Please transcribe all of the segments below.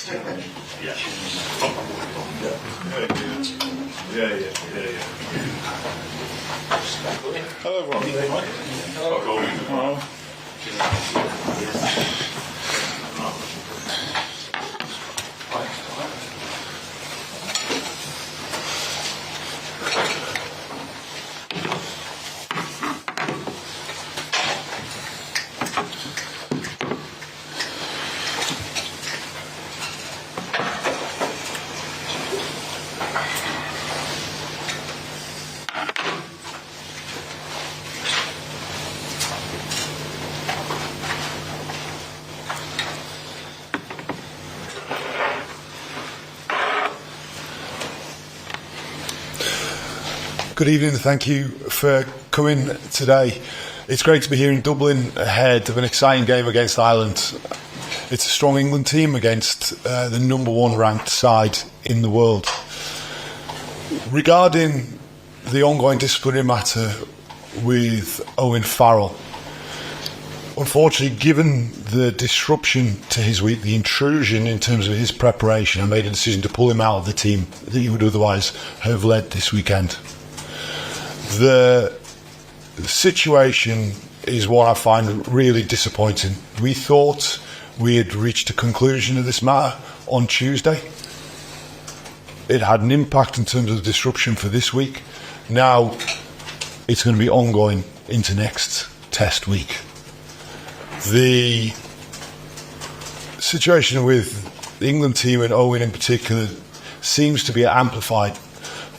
Hello, everyone. Hello. Good evening, thank you for coming today. It's great to be here in Dublin ahead of an exciting game against Ireland. It's a strong England team against the number one ranked side in the world. Regarding the ongoing disciplinary matter with Owen Farrell, unfortunately, given the disruption to his week, the intrusion in terms of his preparation, I made a decision to pull him out of the team that he would otherwise have led this weekend. The situation is what I find really disappointing. We thought we had reached a conclusion of this matter on Tuesday. It had an impact in terms of the disruption for this week. Now it's going to be ongoing into next test week. The situation with the England team and Owen in particular seems to be amplified.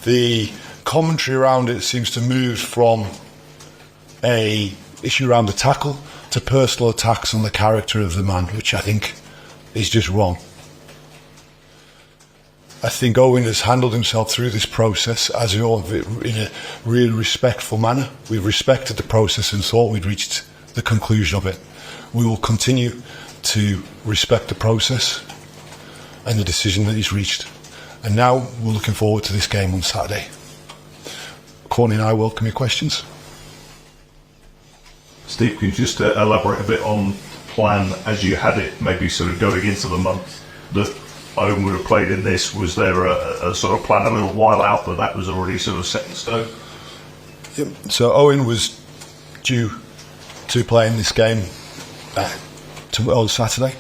The commentary around it seems to move from a issue around the tackle to personal attacks on the character of the man, which I think is just wrong. I think Owen has handled himself through this process as in a really respectful manner. We've respected the process and thought we'd reached the conclusion of it. We will continue to respect the process and the decision that he's reached. And now we're looking forward to this game on Saturday. Courtney and I welcome your questions. Steve, can you just elaborate a bit on plan as you had it, maybe sort of going into the month that Owen would have played in this? Was there a sort of plan a little while out that was already sort of set in stone? Yep. So Owen was due to play in this game on Saturday.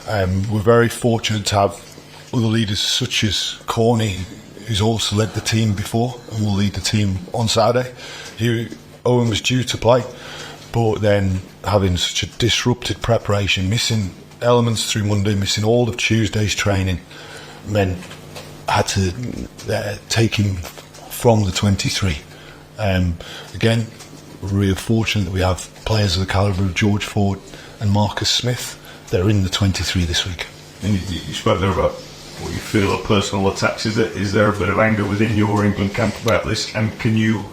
We're very fortunate to have other leaders such as Courtney, who's also led the team before and will lead the team on Saturday. Owen was due to play, but then having such a disrupted preparation, missing elements through Monday, missing all of Tuesday's training, meant I had to take him from the 23. Again, we're really fortunate that we have players of the calibre of George Ford and Marcus Smith that are in the 23 this week. And you spoke there about what you feel are personal attacks. Is there a bit of anger within your England camp about this? And do you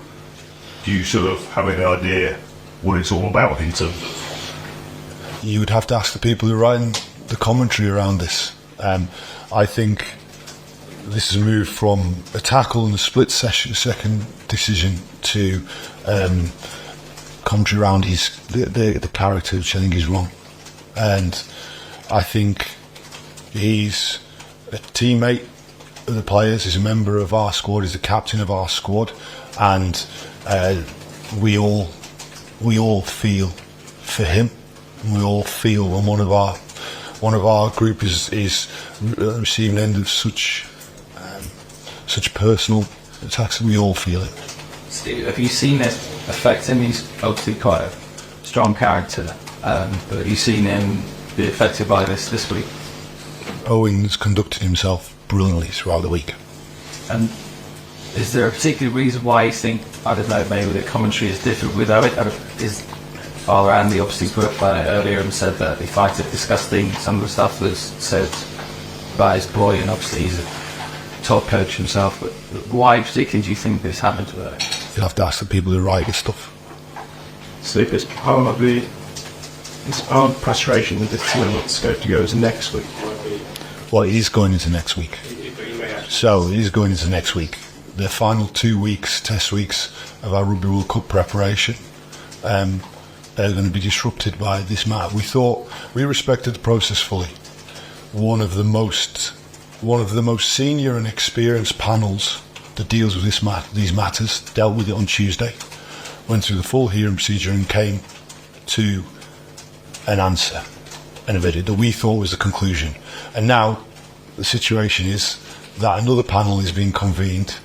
sort of have any idea what it's all about in terms of? You would have to ask the people who are writing the commentary around this. I think this has moved from a tackle and a split second decision to commentary around the character, which I think is wrong. And I think he's a teammate of the players, he's a member of our squad, he's the captain of our squad, and we all feel for him. We all feel when one of our group is receiving end of such personal attacks. We all feel it. Steve, have you seen it affect him? He's obviously quite a strong character, but have you seen him be affected by this week? Owen's conducted himself brilliantly throughout the week. And is there a particular reason why you think, I don't know, maybe the commentary is different with Owen? Is Father Andy obviously put up earlier and said that he finds it disgusting. Some of the stuff was said by his boy, and obviously he's a top coach himself. But why particularly do you think this happened to Owen? You'll have to ask the people who write this stuff. Steve, it's part of the frustration with the team with scope to go is next week. Well, it is going into next week. So it is going into next week. The final 2 weeks, test weeks of our Rugby World Cup preparation, they're going to be disrupted by this matter. We respected the process fully. one of the most senior and experienced panels that deals with these matters dealt with it on Tuesday, went through the full hearing procedure and came to an answer and a verdict that we thought was the conclusion. And now the situation is that another panel is being convened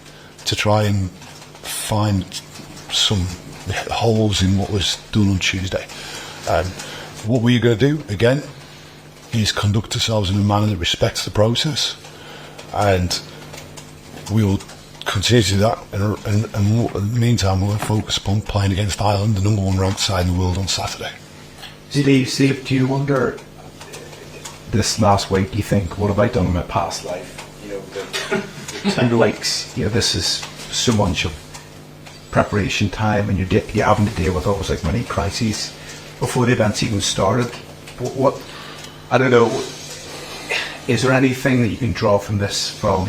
to try and find some holes in what was done on Tuesday. What we're going to do, again, is conduct ourselves in a manner that respects the process, and we will continue to do that. And in the meantime, we're going to focus upon playing against Ireland, the number one ranked side in the world, on Saturday. Steve, do you wonder this last week, do you think, what have I done in my past life? And like, this is so much of preparation time, and you're having to deal with almost like many crises before the events even started. What I don't know, is there anything that you can draw from this, from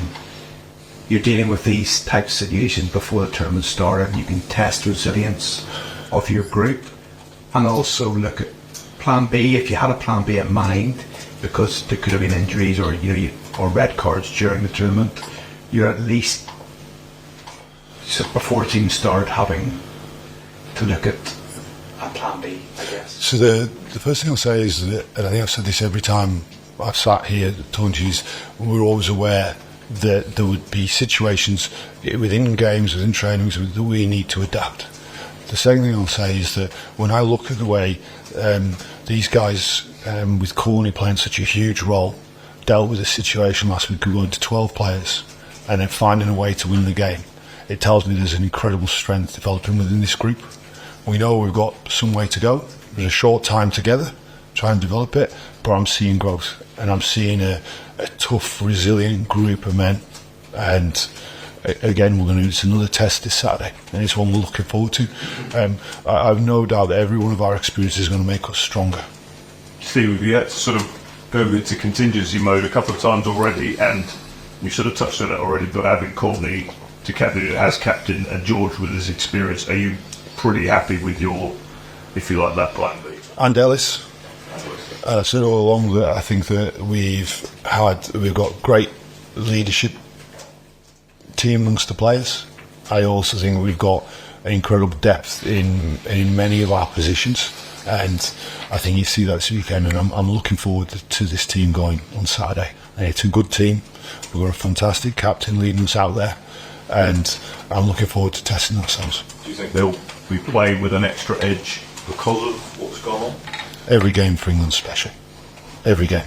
you're dealing with these types of situations before the tournament started, and you can test the resilience of your group, and also look at plan B, if you had a plan B in mind, because there could have been injuries or or red cards during the tournament, you're at least, before the team started, having to look at a plan B, I guess. So the first thing I'll say is that, and I think I've said this every time I've sat here talking to you, we're always aware that there would be situations within games, within trainings, that we need to adapt. The second thing I'll say is that when I look at the way these guys, with Courtney playing such a huge role, dealt with a situation last week going to 12 players and then finding a way to win the game, it tells me there's an incredible strength developing within this group. We know we've got some way to go. There's a short time together, try and develop it, but I'm seeing growth, and I'm seeing a tough, resilient group of men. And again, it's another test this Saturday, and it's one we're looking forward to. I have no doubt that every one of our experiences is going to make us stronger. Steve, you had to sort of go into contingency mode a couple of times already, and you sort of touched on it already, but having Courtney to captain as captain and George with his experience, are you pretty happy with your, if you like, that plan B? And Ellis. I said all along that I think that we've got great leadership team amongst the players. I also think we've got an incredible depth in many of our positions, and I think you see that this weekend, and I'm looking forward to this team going on Saturday. And it's a good team. We've got a fantastic captain leading us out there, and I'm looking forward to testing ourselves. Do you think they'll be playing with an extra edge because of what's gone on? Every game for England's special. Every game.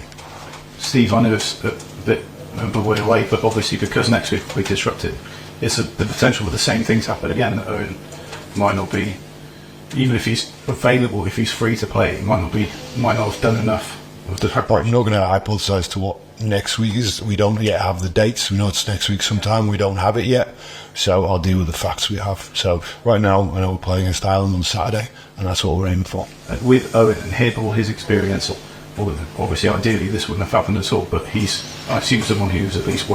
Steve, I know it's a bit of a way away, but obviously because next week will be disrupted, it's the potential for the same things happen again. That Owen might not be, even if he's available, if he's free to play, might not have done enough. I'm not going to hypothesise to what next week is. We don't yet have the dates. We know it's next week sometime. We don't have it yet. So I'll deal with the facts we have. So right now, I know we're playing against Ireland on Saturday, and that's what we're aiming for. With Owen and all his experience, obviously ideally this wouldn't have happened at all, but I assume someone who's at least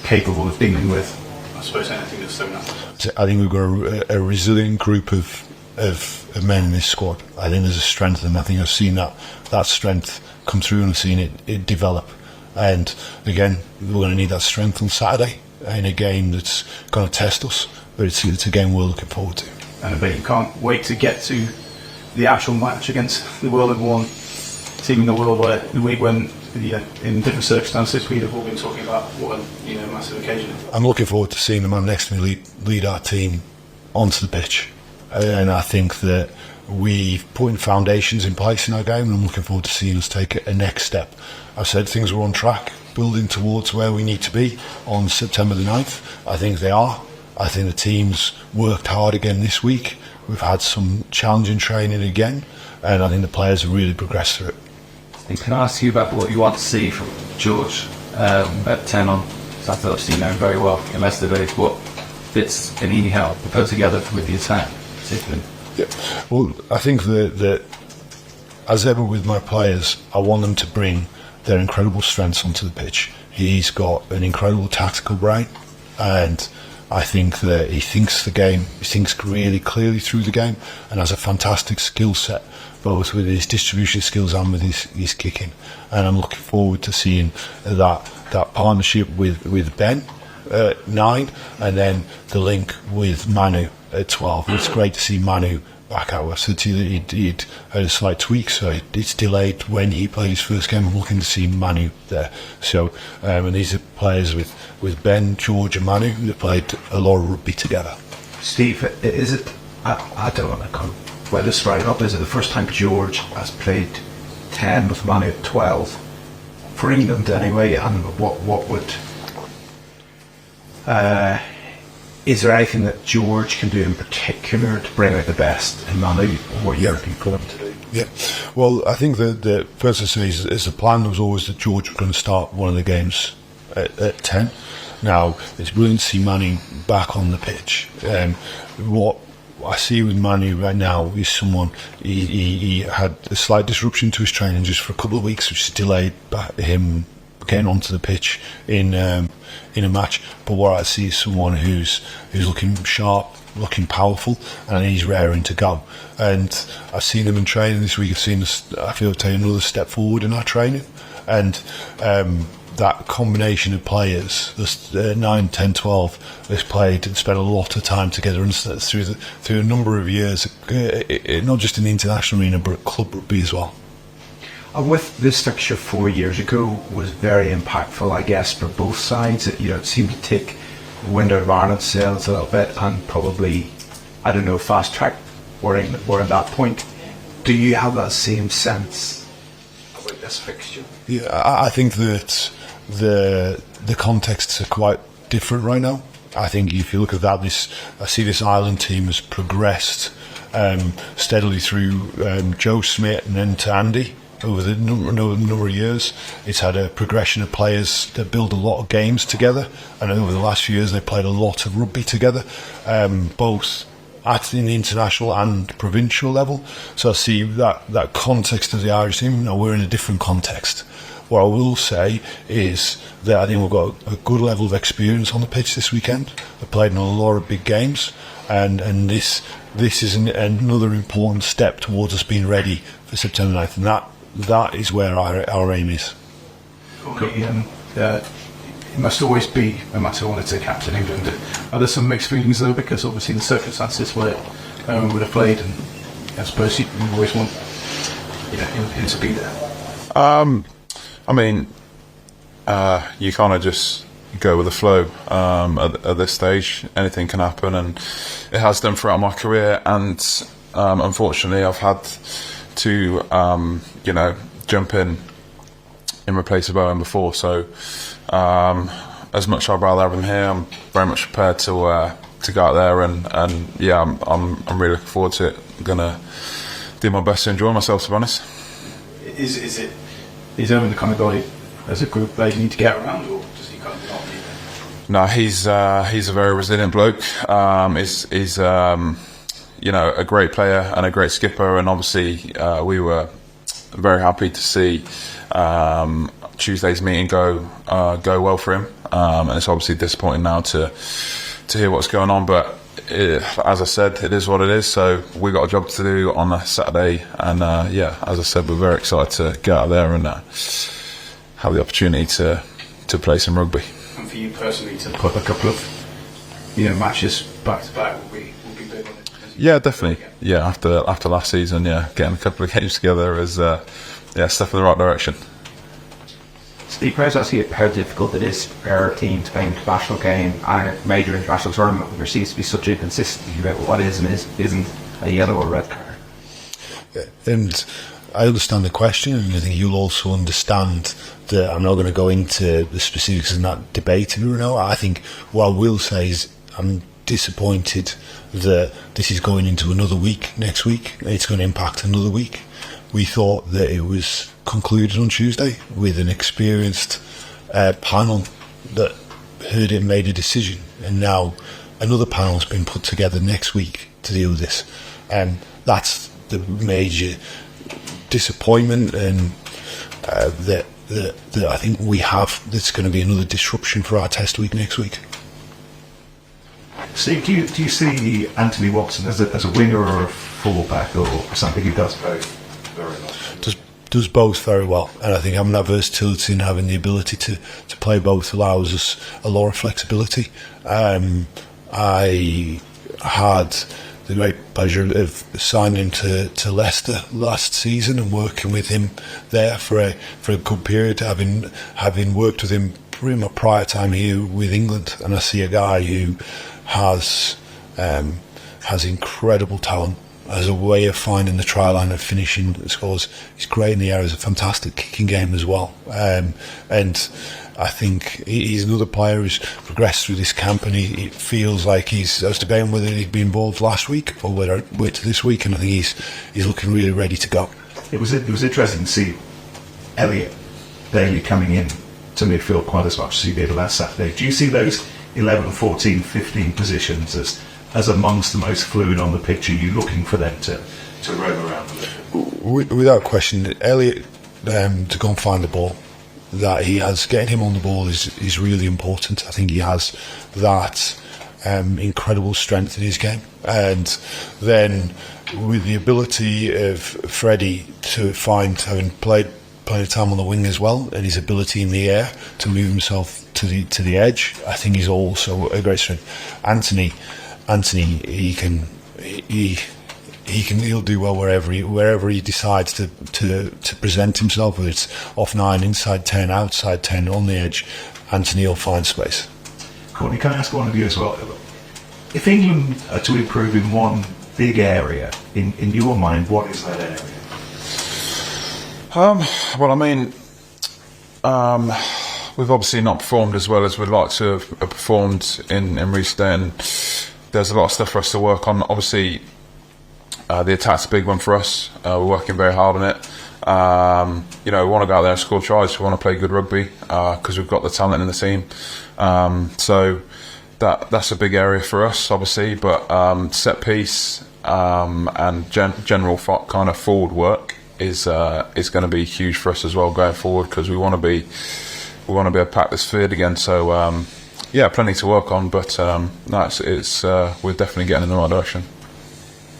capable of dealing with, I suppose, anything that's thrown up. I think we've got a resilient group of men in this squad. I think there's a strength, and I think I've seen that strength come through, and I've seen it develop. And again, we're going to need that strength on Saturday in a game that's going to test us, but it's a game we're looking forward to. And I bet you can't wait to get to the actual match against the world of one team in the world, where the week when, in different circumstances, we'd have all been talking about what a massive occasion. I'm looking forward to seeing the man next to me lead our team onto the pitch, and I think that we've put in foundations in place in our game, and I'm looking forward to seeing us take a next step. I've said things were on track, building towards where we need to be on September the 9th. I think they are. I think the team's worked hard again this week. We've had some challenging training again, and I think the players have really progressed through it. And can I ask you about what you want to see from George at 10 on Saturday? Obviously, you know very well in yesterday what bits can he help to put together with the attack, particularly? Yeah. Well, I think that as ever with my players, I want them to bring their incredible strengths onto the pitch. He's got an incredible tactical brain, and I think that he thinks the game, he thinks really clearly through the game, and has a fantastic skill set both with his distribution skills and with his kicking. And I'm looking forward to seeing that partnership with Ben at 9, and then the link with Manu at 12. It's great to see Manu back out. I said to you that he'd had a slight tweak, so it's delayed when he played his first game. I'm looking to see Manu there. So, and these are players with Ben, George and Manu that played a lot of rugby together. Steve, is it, I don't want to come well this right up, is it the first time George has played 10 with Manu at 12 for England anyway? And what would is there anything that George can do in particular to bring out the best in Manu? What you're looking for him to do? Yeah, well, I think the first to say is the plan was always that George was going to start one of the games at 10. Now, it's brilliant to see Manu back on the pitch. What I see with Manu right now is someone, he had a slight disruption to his training just for a couple of weeks, which delayed him getting onto the pitch in a match. But what I see is someone who's looking sharp, looking powerful, and he's raring to go. And I've seen him in training this week. I've seen us, I feel, take another step forward in our training. And that combination of players, this 9, 10, 12, has played and spent a lot of time together, and through a number of years, not just in the international arena but at club rugby as well. And with this fixture 4 years ago was very impactful, I guess, for both sides. It seemed to take the wind out of Ireland's sails a little bit, and probably, I don't know, fast track. We're in that point. Do you have that same sense about this fixture? Yeah, I think that the contexts are quite different right now. I think if you look at that, I see this Ireland team has progressed steadily through Joe Smith and then to Andy over the number of years. It's had a progression of players that build a lot of games together, and over the last few years they played a lot of rugby together, both at in the international and provincial level. So I see that context of the Irish team. Now we're in a different context. What I will say is that I think we've got a good level of experience on the pitch this weekend. We've played in a lot of big games, and this is another important step towards us being ready for September 9th, and that is where our aim is. Okay, it must always be, I must want to say Captain England. Are there some mixed feelings though, because obviously the circumstances where would have played, and I suppose you always want him to be there? I mean, you kind of just go with the flow at this stage. Anything can happen, and it has done throughout my career. And unfortunately, I've had to, jump in replace of Owen before. So, as much as I'd rather have him here, I'm very much prepared to go out there, and yeah, I'm really looking forward to it. I'm gonna do my best to enjoy myself, to be honest. Is Owen the kind of guy as a group they need to get around, or does he kind of not need it? No, he's a very resilient bloke. He's a great player and a great skipper, and obviously we were very happy to see Tuesday's meeting go well for him, and it's obviously disappointing now to hear what's going on, but as I said, it is what it is. So we got a job to do on a Saturday, and as I said, we're very excited to get out there and have the opportunity to play some rugby. And for you personally, to put a couple of matches back to back will be big on it. Yeah, definitely. Yeah, after last season, getting a couple of games together is step in the right direction. Steve, how difficult it is for our team to play an international game and a major international tournament where there seems to be such inconsistency about what is and isn't a yellow or red card? Yeah, and I understand the question, and I think you'll also understand that I'm not going to go into the specifics in that debate. I think what I will say is I'm disappointed that this is going into another week next week. It's going to impact another week. We thought that it was concluded on Tuesday with an experienced panel that heard it and made a decision, and now another panel has been put together next week to deal with this, and that's the major disappointment, and that I think we have. That's going to be another disruption for our test week next week. Steve, do you see Anthony Watson as a winger or a fullback or something who does both? does both very well, and I think having that versatility and having the ability to play both allows us a lot of flexibility. I had the great pleasure of signing to Leicester last season and working with him there for a good period, having worked with him in my prior time here with England, and I see a guy who has incredible talent, has a way of finding the try line and finishing scores. He's great in the air, has a fantastic kicking game as well, and I think he's another player who's progressed through this camp, and it feels like I was debating whether he'd be involved last week or whether I'd wait to this week, and I think he's looking really ready to go. It was interesting to see Elliot Daly coming in to midfield quite as much as he did last Saturday. Do you see those 11, 14, 15 positions as amongst the most fluid on the pitch? Are you looking for them to roam around a little? Without question, Elliot to go and find the ball that he has, getting him on the ball is really important. I think he has that incredible strength in his game, and then with the ability of Freddie to find, having played plenty of time on the wing as well, and his ability in the air to move himself to the edge, I think is also a great strength. Anthony, he'll do well wherever he decides to present himself, whether it's off 9, inside 10, outside 10, on the edge. Anthony will find space. Courtney, can I ask one of you as well? If England are to improve in one big area, in your mind, what is that area? Well, I mean, we've obviously not performed as well as we'd like to have performed in recent day, and there's a lot of stuff for us to work on. Obviously, the attack's a big one for us. We're working very hard on it. We want to go out there and score tries. We want to play good rugby because we've got the talent in the team. So that's a big area for us, obviously. But set piece and general kind of forward work is going to be huge for us as well going forward, because we want to be able to pack this field again. So plenty to work on. But we're definitely getting in the right direction.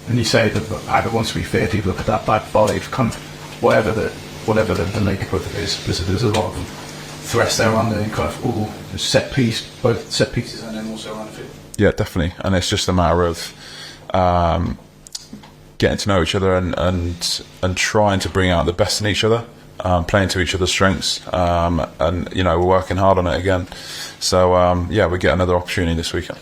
And you say that either wants to be fair to look at that back volley, kind of whatever the makeup of it is, because there's a lot of threats there on the kind of set piece, both set pieces and then also around the field. Yeah, definitely. And it's just a matter of getting to know each other and trying to bring out the best in each other, playing to each other's strengths, and we're working hard on it again. So we get another opportunity this weekend.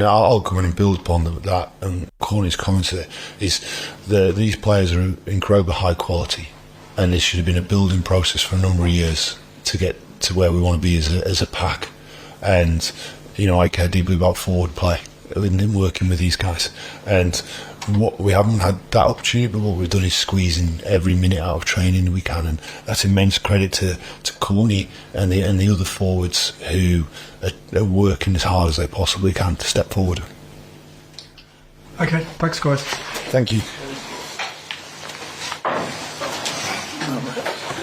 I'll come in and build upon that, and Courtney's comments there is these players are incredibly high quality, and this should have been a building process for a number of years to get to where we want to be as a pack. And I care deeply about forward play in working with these guys, and what we haven't had that opportunity, but what we've done is squeezing every minute out of training we can, and that's immense credit to Courtney and the other forwards who are working as hard as they possibly can to step forward. Okay, thanks guys. Thank you.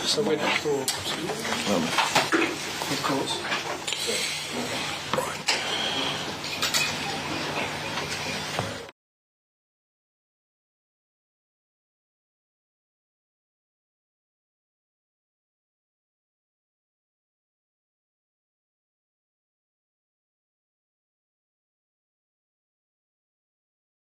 So we're next door. Of course.